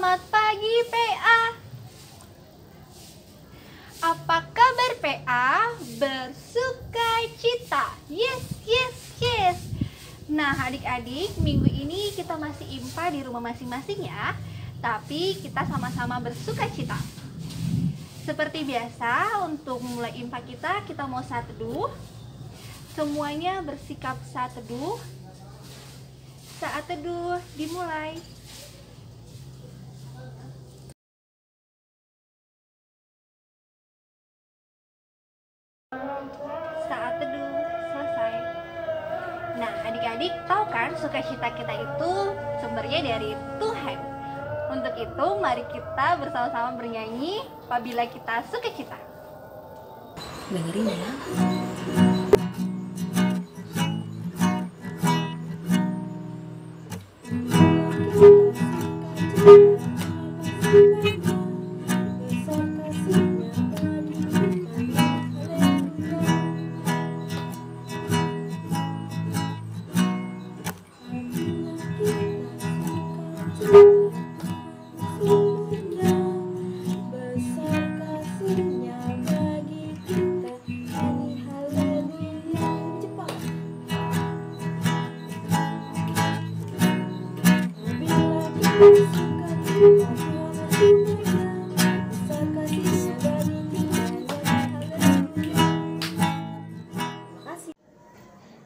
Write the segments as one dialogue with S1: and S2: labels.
S1: Selamat pagi PA. Apa kabar PA? Bersukacita. Yes, yes, yes. Nah adik-adik, minggu ini kita masih IMPA di rumah masing-masing ya. Tapi kita sama-sama bersukacita. Seperti biasa, untuk memulai IMPA kita mau saat teduh. Semuanya bersikap saat teduh. Saat teduh dimulai. Saat teduh selesai. Nah adik-adik tahu kan sukacita kita itu sumbernya dari Tuhan. Untuk itu mari kita bersama-sama bernyanyi apabila kita sukacita.
S2: Dengerin ya.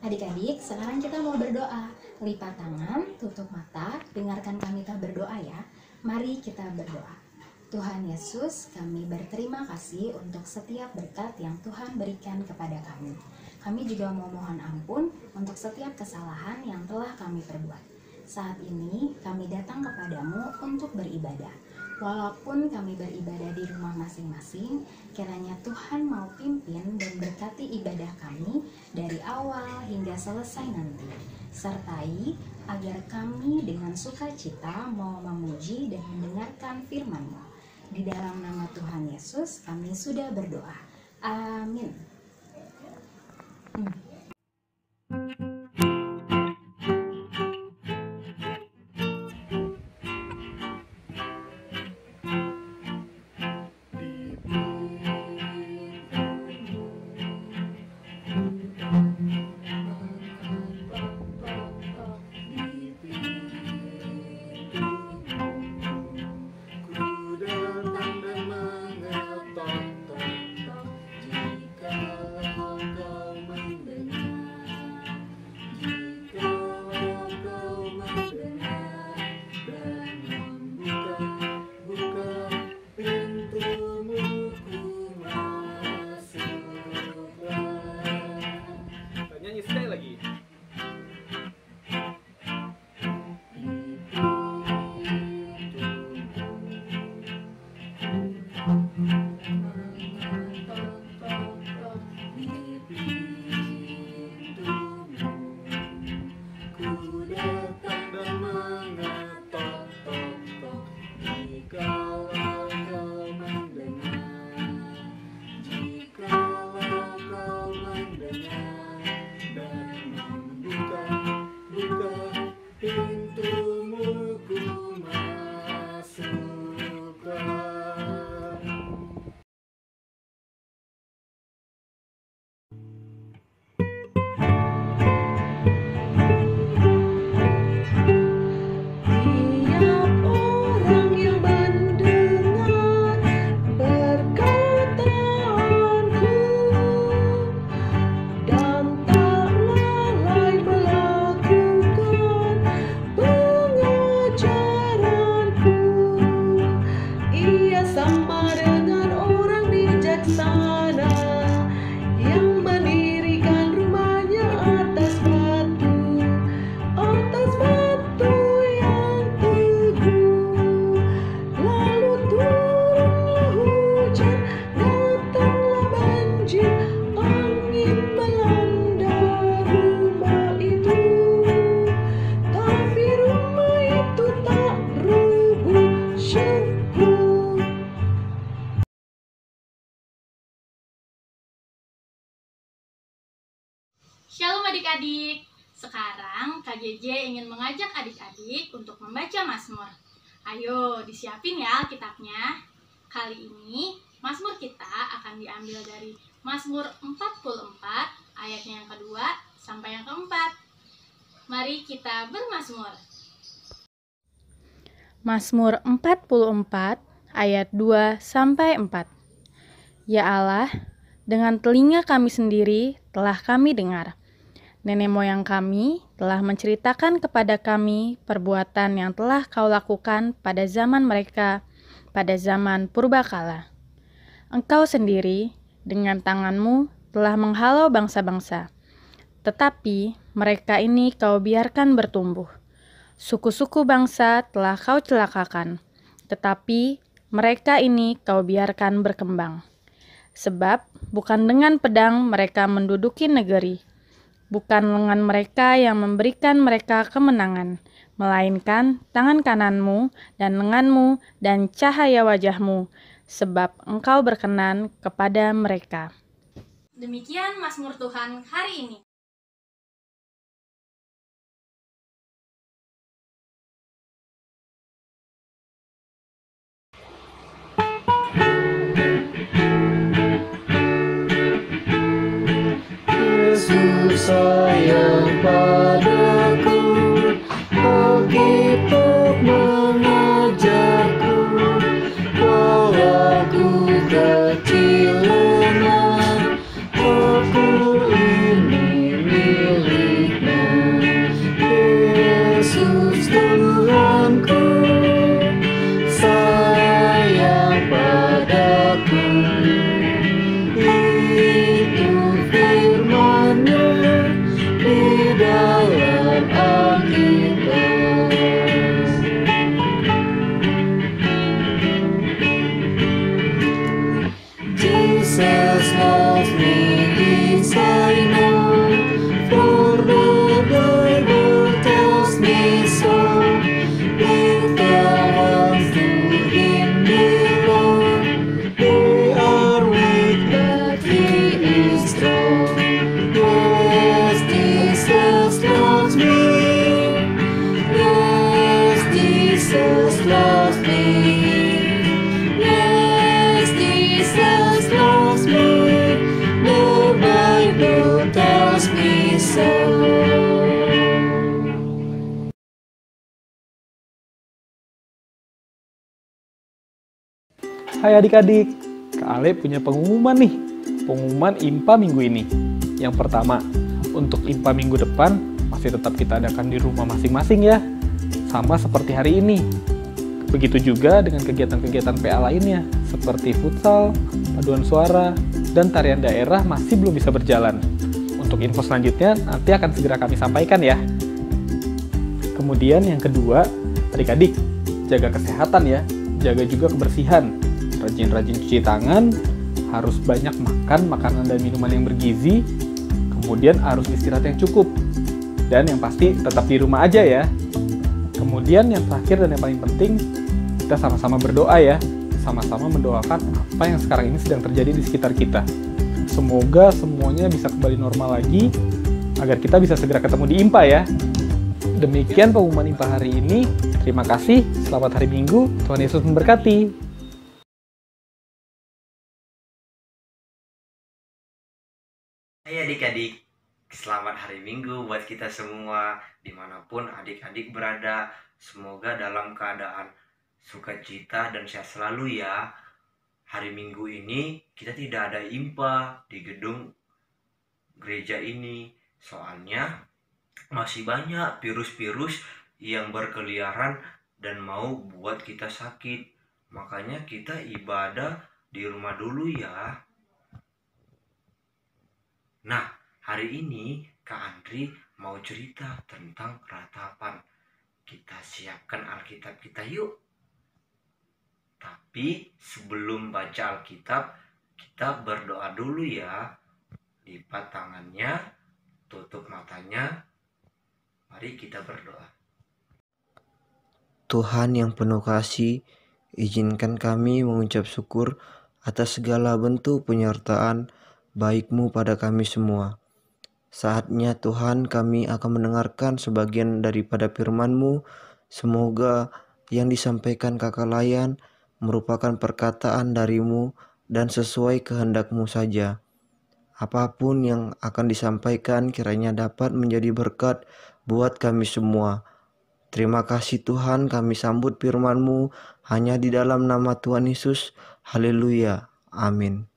S2: Adik-adik, sekarang kita mau berdoa. Lipat tangan, tutup mata, dengarkan kami berdoa ya. Mari kita berdoa. Tuhan Yesus, kami berterima kasih untuk setiap berkat yang Tuhan berikan kepada kami. Kami juga mau mohon ampun untuk setiap kesalahan yang telah kami perbuat. Saat ini kami datang kepadamu untuk beribadah. Walaupun kami beribadah di rumah masing-masing, kiranya Tuhan mau pimpin dan berkati ibadah kami dari awal hingga selesai nanti. Sertai agar kami dengan sukacita mau memuji dan mendengarkan firman-Mu. Di dalam nama Tuhan Yesus kami sudah berdoa. Amin.
S3: Shalom adik-adik. Sekarang Kak JJ ingin mengajak adik-adik untuk membaca Mazmur. Ayo disiapin ya kitabnya. Kali ini Mazmur kita akan diambil dari Mazmur 44 ayatnya yang kedua sampai yang keempat. Mari kita bermazmur.
S4: Mazmur 44 ayat 2 sampai 4. Ya Allah, dengan telinga kami sendiri telah kami dengar. Nenek moyang kami telah menceritakan kepada kami perbuatan yang telah kau lakukan pada zaman mereka, pada zaman purbakala. Engkau sendiri dengan tanganmu telah menghalau bangsa-bangsa, tetapi mereka ini kau biarkan bertumbuh. Suku-suku bangsa telah kau celakakan, tetapi mereka ini kau biarkan berkembang. Sebab bukan dengan pedang mereka menduduki negeri, bukan lengan mereka yang memberikan mereka kemenangan, melainkan tangan kananmu dan lenganmu dan cahaya wajahmu, sebab engkau berkenan kepada mereka.
S3: Demikian Mazmur Tuhan hari ini.
S5: Yesus sayang padaku, Alkitab mengajarku, walaupun kecil lemah, aku ini milikmu. Yesus Tuhanku, sayang padaku. Itu firman-Nya di dalam Alkitab. Jesus loves me, this I know, for the Bible tells me so. If the ones to Him belong, they are weak, but He is strong. Yes, Jesus loves me. Yes, Jesus loves me. Yes, Jesus loves me. The Bible tells me so.
S6: Hai adik-adik, Kak Ale punya pengumuman nih. Pengumuman IMPA minggu ini. Yang pertama, untuk IMPA minggu depan masih tetap kita adakan di rumah masing-masing ya. Sama seperti hari ini. Begitu juga dengan kegiatan-kegiatan PA lainnya, seperti futsal, paduan suara, dan tarian daerah masih belum bisa berjalan. Untuk info selanjutnya nanti akan segera kami sampaikan ya. Kemudian yang kedua, adik-adik, jaga kesehatan ya. Jaga juga kebersihan. Rajin-rajin cuci tangan, harus banyak makan makanan dan minuman yang bergizi, kemudian harus istirahat yang cukup. Dan yang pasti tetap di rumah aja ya. Kemudian yang terakhir dan yang paling penting, kita sama-sama berdoa ya. Sama-sama mendoakan apa yang sekarang ini sedang terjadi di sekitar kita. Semoga semuanya bisa kembali normal lagi, agar kita bisa segera ketemu di IMPA ya. Demikian pengumuman IMPA hari ini. Terima kasih, selamat hari Minggu, Tuhan Yesus memberkati.
S7: Hai adik-adik, selamat hari Minggu buat kita semua, dimanapun adik-adik berada. Semoga dalam keadaan sukacita dan sehat selalu ya. Hari Minggu ini kita tidak ada IMPA di gedung gereja ini. Soalnya masih banyak virus-virus yang berkeliaran dan mau buat kita sakit. Makanya kita ibadah di rumah dulu ya. Nah, hari ini Kak Andri mau cerita tentang ratapan. Kita siapkan Alkitab kita yuk. Tapi sebelum baca Alkitab, kita berdoa dulu ya. Lipat tangannya, tutup matanya. Mari kita berdoa.
S5: Tuhan yang penuh kasih, izinkan kami mengucap syukur atas segala bentuk penyertaan baik-Mu pada kami semua. Saatnya Tuhan kami akan mendengarkan sebagian daripada firman-Mu. Semoga yang disampaikan kakak Layan merupakan perkataan darimu dan sesuai kehendakmu saja. Apapun yang akan disampaikan kiranya dapat menjadi berkat buat kami semua. Terima kasih Tuhan, kami sambut firman-Mu hanya di dalam nama Tuhan Yesus. Haleluya. Amin.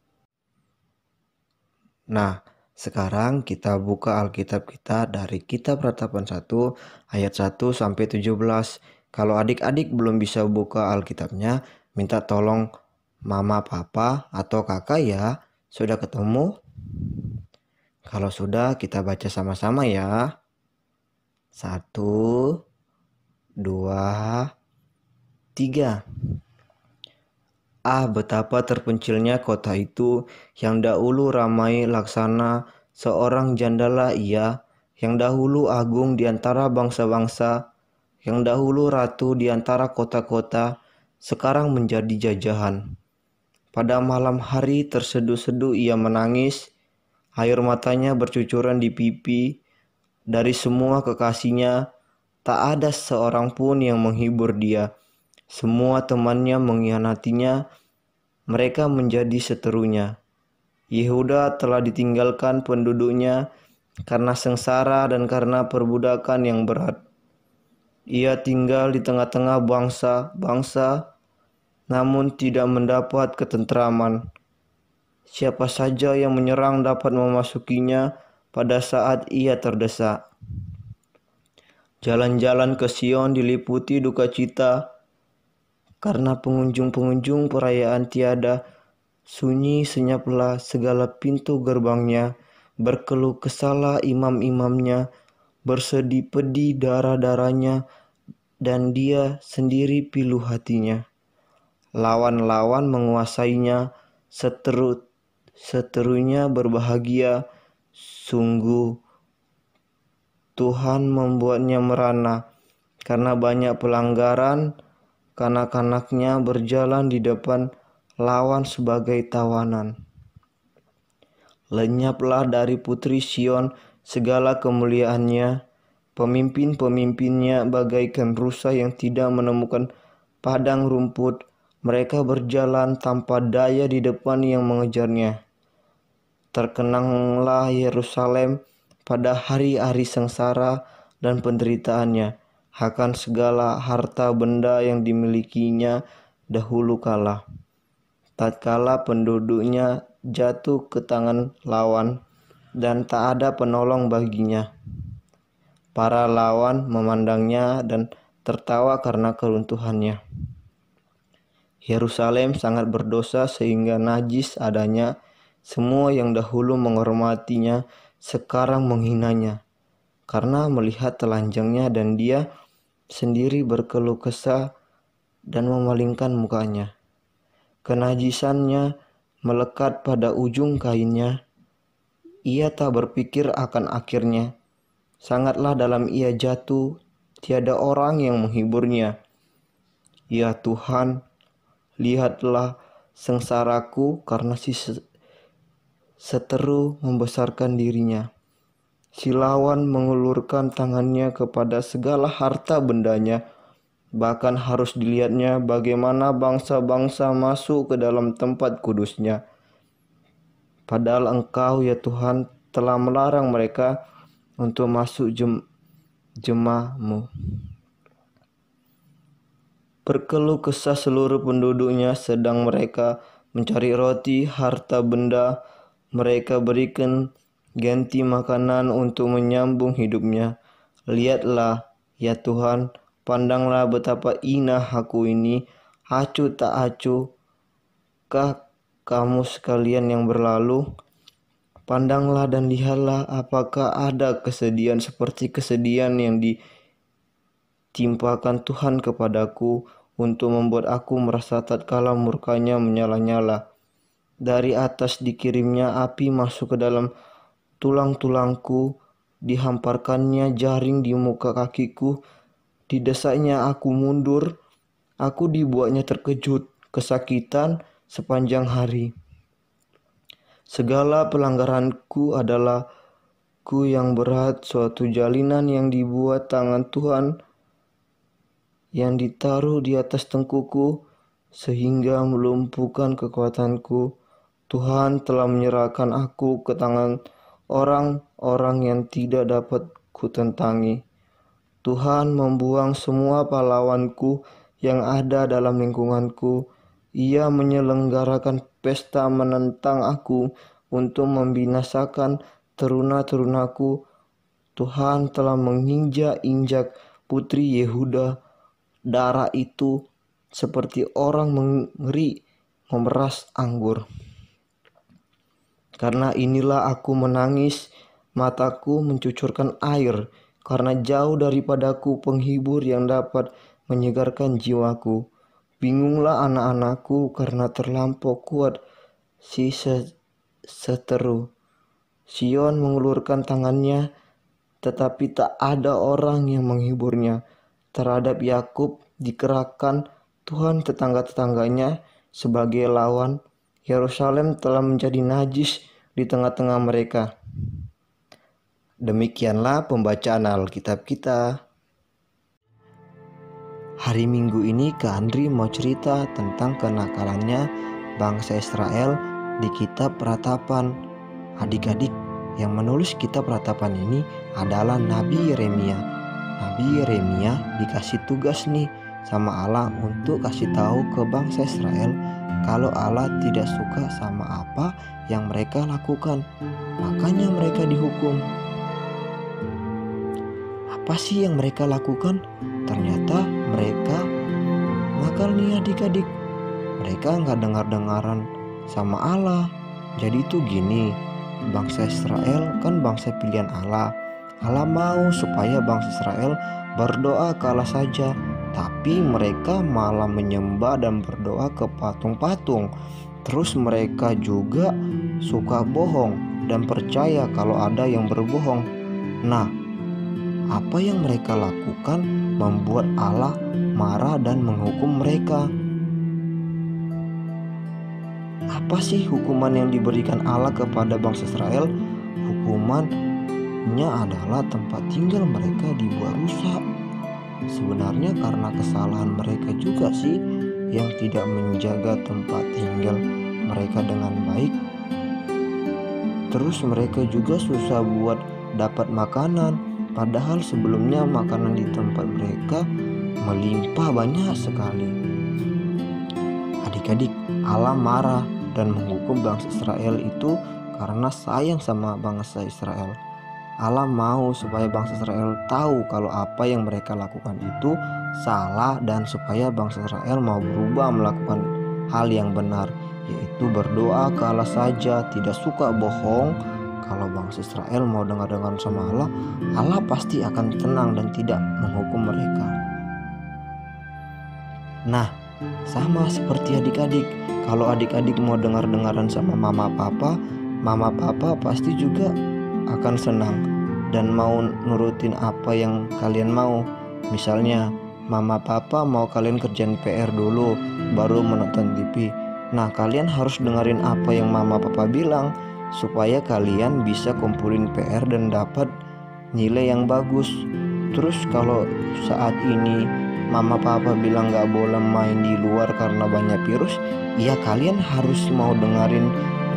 S5: Nah, sekarang kita buka Alkitab kita dari Kitab Ratapan 1 ayat 1 sampai 17. Kalau adik-adik belum bisa buka Alkitabnya, minta tolong mama, papa, atau kakak ya. Sudah ketemu? Kalau sudah, kita baca sama-sama ya. 1, 2, 3. Ah, betapa terpencilnya kota itu, yang dahulu ramai laksana seorang jandala ia, yang dahulu agung di antara bangsa-bangsa, yang dahulu ratu di antara kota-kota, sekarang menjadi jajahan. Pada malam hari terseduh-seduh ia menangis, air matanya bercucuran di pipi. Dari semua kekasihnya, tak ada seorang pun yang menghibur dia. Semua temannya mengkhianatinya, mereka menjadi seterunya. Yehuda telah ditinggalkan penduduknya karena sengsara dan karena perbudakan yang berat. Ia tinggal di tengah-tengah bangsa-bangsa, namun tidak mendapat ketentraman. Siapa saja yang menyerang dapat memasukinya pada saat ia terdesak. Jalan-jalan ke Sion diliputi duka cita, karena pengunjung-pengunjung perayaan tiada. Sunyi senyaplah segala pintu gerbangnya, berkeluh kesahlah imam-imamnya, bersedih pedih darah-darahnya, dan dia sendiri pilu hatinya. Lawan-lawan menguasainya, seterunya berbahagia, sungguh Tuhan membuatnya merana, karena banyak pelanggaran, kanak-kanaknya berjalan di depan lawan sebagai tawanan. Lenyaplah dari putri Sion segala kemuliaannya, pemimpin-pemimpinnya bagaikan rusa yang tidak menemukan padang rumput, mereka berjalan tanpa daya di depan yang mengejarnya. Terkenanglah Yerusalem pada hari-hari sengsara dan penderitaannya, akan segala harta benda yang dimilikinya dahulu kala. Tatkala penduduknya jatuh ke tangan lawan, dan tak ada penolong baginya. Para lawan memandangnya dan tertawa karena keruntuhannya. Yerusalem sangat berdosa sehingga najis adanya. Semua yang dahulu menghormatinya sekarang menghinanya, karena melihat telanjangnya, dan dia sendiri berkeluh kesah dan memalingkan mukanya. Kenajisannya melekat pada ujung kainnya. Ia tak berpikir akan akhirnya. Sangatlah dalam ia jatuh, tiada orang yang menghiburnya. Ya Tuhan, lihatlah sengsaraku, karena si seteru membesarkan dirinya. Si lawan mengulurkan tangannya kepada segala harta bendanya. Bahkan harus dilihatnya bagaimana bangsa-bangsa masuk ke dalam tempat kudusnya. Padahal Engkau ya Tuhan telah melarang mereka untuk masuk jemaah-Mu. Berkeluh kesah seluruh penduduknya, sedang mereka mencari roti, harta benda mereka berikan ganti makanan untuk menyambung hidupnya. Lihatlah ya Tuhan, pandanglah betapa inah aku ini, acuh tak acuh kah kamu sekalian yang berlalu? Pandanglah dan lihatlah, apakah ada kesedihan seperti kesedihan yang ditimpakan Tuhan kepadaku, untuk membuat aku merasa tatkala murkanya menyala-nyala. Dari atas dikirimnya api masuk ke dalam tulang-tulangku, dihamparkannya jaring di muka kakiku, didesaknya aku mundur, aku dibuatnya terkejut, kesakitan sepanjang hari. Segala pelanggaranku adalah ku yang berat, suatu jalinan yang dibuat tangan Tuhan. yang ditaruh di atas tengkuku sehingga melumpuhkan kekuatanku. Tuhan telah menyerahkan aku ke tangan orang-orang yang tidak dapat kutentangi. Tuhan membuang semua pahlawanku yang ada dalam lingkunganku. Ia menyelenggarakan pesta menentang aku untuk membinasakan teruna-terunaku. Tuhan telah menginjak-injak putri Yehuda. Darah itu seperti orang mengeri memeras anggur. Karena inilah aku menangis, mataku mencucurkan air, karena jauh daripadaku penghibur yang dapat menyegarkan jiwaku. Bingunglah anak-anakku karena terlampau kuat si seteru. Sion mengulurkan tangannya, tetapi tak ada orang yang menghiburnya. Terhadap Yakub dikerahkan Tuhan tetangga-tetangganya sebagai lawan. Yerusalem telah menjadi najis di tengah-tengah mereka. Demikianlah pembacaan Alkitab kita. Hari Minggu ini Kak Andri mau cerita tentang kenakalannya bangsa Israel di kitab Ratapan. Adik-adik, yang menulis kitab Ratapan ini adalah Nabi Yeremia. Nabi Yeremia dikasih tugas nih sama Allah untuk kasih tahu ke bangsa Israel kalau Allah tidak suka sama apa yang mereka lakukan. Makanya mereka dihukum. Apa sih yang mereka lakukan? Ternyata mereka nakal nih adik-adik. Mereka nggak dengar-dengaran sama Allah. Jadi tuh gini, bangsa Israel kan bangsa pilihan Allah. Allah mau supaya bangsa Israel berdoa ke Allah saja, tapi mereka malah menyembah dan berdoa ke patung-patung. Terus mereka juga suka bohong dan percaya kalau ada yang berbohong. Nah, apa yang mereka lakukan membuat Allah marah dan menghukum mereka. Apa sih hukuman yang diberikan Allah kepada bangsa Israel? Hukumannya adalah tempat tinggal mereka dibuat rusak. Sebenarnya karena kesalahan mereka juga sih yang tidak menjaga tempat tinggal mereka dengan baik. Terus mereka juga susah buat dapat makanan, padahal sebelumnya makanan di tempat mereka melimpah banyak sekali. Adik-adik, Allah marah dan menghukum bangsa Israel itu karena sayang sama bangsa Israel. Allah mau supaya bangsa Israel tahu kalau apa yang mereka lakukan itu salah dan supaya bangsa Israel mau berubah melakukan hal yang benar, yaitu berdoa ke Allah saja, tidak suka bohong. Kalau bangsa Israel mau dengar-dengar sama Allah, Allah pasti akan tenang dan tidak menghukum mereka. Nah, sama seperti adik-adik. Kalau adik-adik mau dengar-dengaran sama mama papa pasti juga akan senang dan mau nurutin apa yang kalian mau. Misalnya mama papa mau kalian kerjain PR dulu baru menonton TV. Nah, kalian harus dengerin apa yang mama papa bilang supaya kalian bisa kumpulin PR dan dapat nilai yang bagus. Terus kalau saat ini mama papa bilang gak boleh main di luar karena banyak virus, ya kalian harus mau dengerin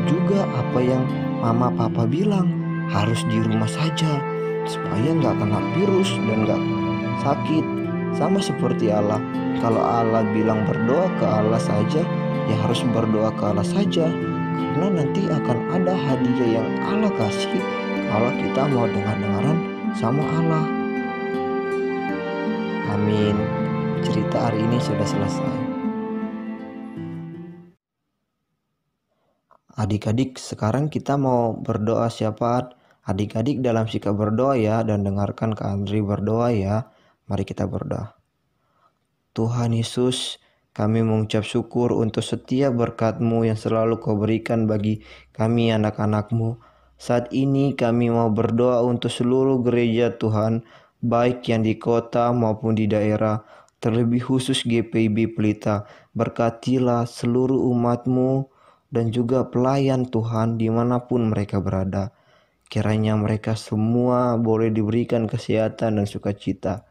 S5: juga apa yang mama papa bilang. Harus di rumah saja supaya gak kena virus dan gak sakit. Sama seperti Allah, kalau Allah bilang berdoa ke Allah saja, ya harus berdoa ke Allah saja, karena nanti akan ada hadiah yang Allah kasih kalau kita mau dengar-dengaran sama Allah. Amin. Cerita hari ini sudah selesai. Adik-adik, sekarang kita mau berdoa syafaat. Adik-adik dalam sikap berdoa ya, dan dengarkan Kak Andri berdoa ya. Mari kita berdoa. Tuhan Yesus, kami mengucap syukur untuk setiap berkat-Mu yang selalu Kau berikan bagi kami anak-anak-Mu. Saat ini kami mau berdoa untuk seluruh gereja Tuhan, baik yang di kota maupun di daerah, terlebih khusus GPIB Pelita. Berkatilah seluruh umat-Mu dan juga pelayan Tuhan dimanapun mereka berada. Kiranya mereka semua boleh diberikan kesehatan dan sukacita.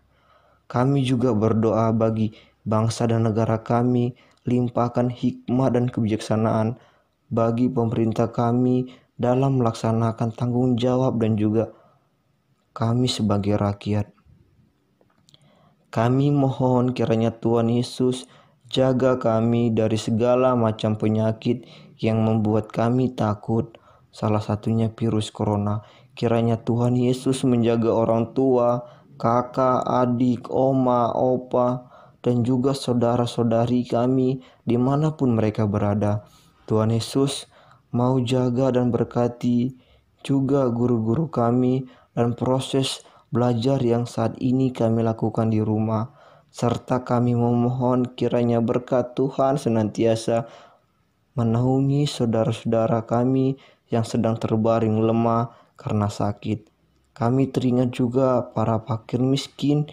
S5: Kami juga berdoa bagi bangsa dan negara kami, limpahkan hikmah dan kebijaksanaan bagi pemerintah kami dalam melaksanakan tanggung jawab dan juga kami sebagai rakyat. Kami mohon kiranya Tuhan Yesus jaga kami dari segala macam penyakit yang membuat kami takut, salah satunya virus corona. Kiranya Tuhan Yesus menjaga orang tua, kakak, adik, oma, opa, dan juga saudara-saudari kami dimanapun mereka berada. Tuhan Yesus mau jaga dan berkati juga guru-guru kami dan proses belajar yang saat ini kami lakukan di rumah, serta kami memohon kiranya berkat Tuhan senantiasa menaungi saudara-saudara kami yang sedang terbaring lemah karena sakit. Kami teringat juga para fakir miskin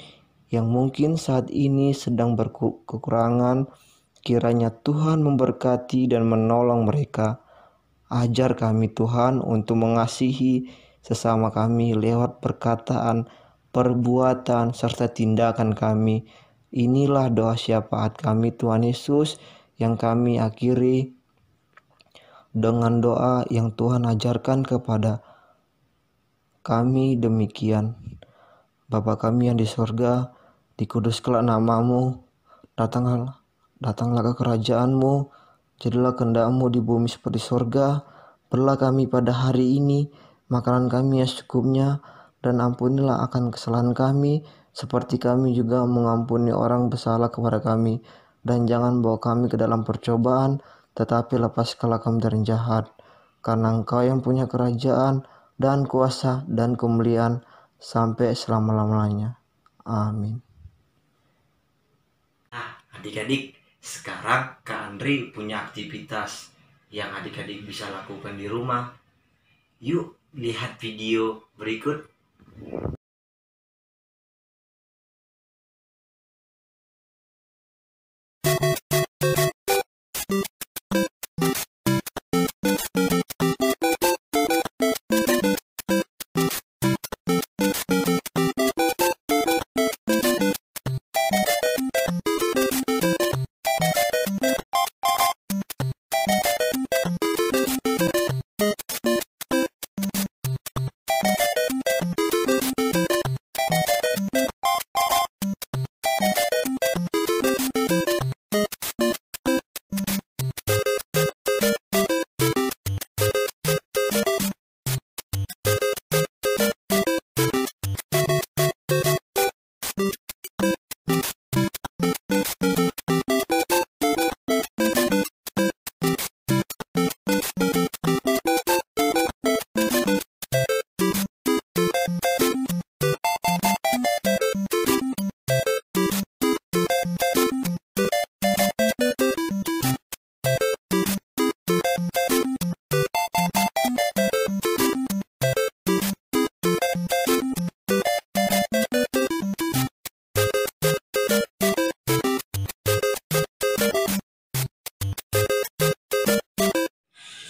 S5: yang mungkin saat ini sedang berkekurangan. Kiranya Tuhan memberkati dan menolong mereka. Ajar kami Tuhan untuk mengasihi sesama kami lewat perkataan, perbuatan, serta tindakan kami. Inilah doa syafaat kami Tuhan Yesus yang kami akhiri dengan doa yang Tuhan ajarkan kepada kami demikian. Bapa kami yang di sorga, dikuduskanlah namamu, datanglah ke kerajaan-Mu, jadilah kehendak-Mu di bumi seperti sorga. Berilah kami pada hari ini makanan kami yang secukupnya, dan ampunilah akan kesalahan kami, seperti kami juga mengampuni orang bersalah kepada kami. Dan jangan bawa kami ke dalam percobaan, tetapi lepaskanlah kami dari jahat. Karena Engkau yang punya kerajaan, dan kuasa, dan kemuliaan, sampai selama-lamanya. Amin.
S7: Nah, adik-adik, sekarang Kak Andri punya aktivitas yang adik-adik bisa lakukan di rumah. Yuk, lihat video berikut.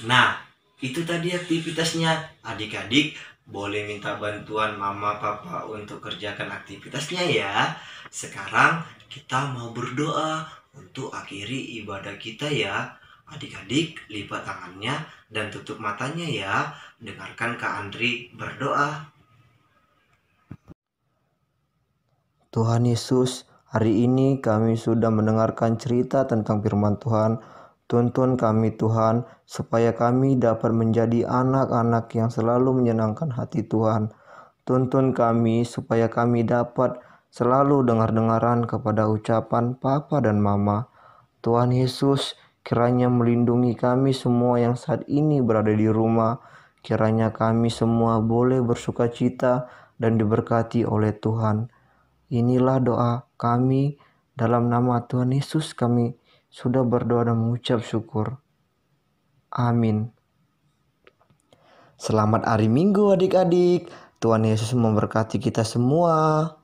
S7: Nah, itu tadi aktivitasnya. Adik-adik boleh minta bantuan mama papa untuk kerjakan aktivitasnya ya. Sekarang kita mau berdoa untuk akhiri ibadah kita ya. Adik-adik lipat tangannya dan tutup matanya ya. Dengarkan Kak Andri berdoa.
S5: Tuhan Yesus, hari ini kami sudah mendengarkan cerita tentang firman Tuhan. Tuntun kami Tuhan, supaya kami dapat menjadi anak-anak yang selalu menyenangkan hati Tuhan. Tuntun kami supaya kami dapat selalu dengar-dengaran kepada ucapan Papa dan Mama. Tuhan Yesus, kiranya melindungi kami semua yang saat ini berada di rumah. Kiranya kami semua boleh bersuka cita dan diberkati oleh Tuhan. Inilah doa kami, dalam nama Tuhan Yesus kami sudah berdoa dan mengucap syukur. Amin. Selamat hari Minggu adik-adik. Tuhan Yesus memberkati kita semua.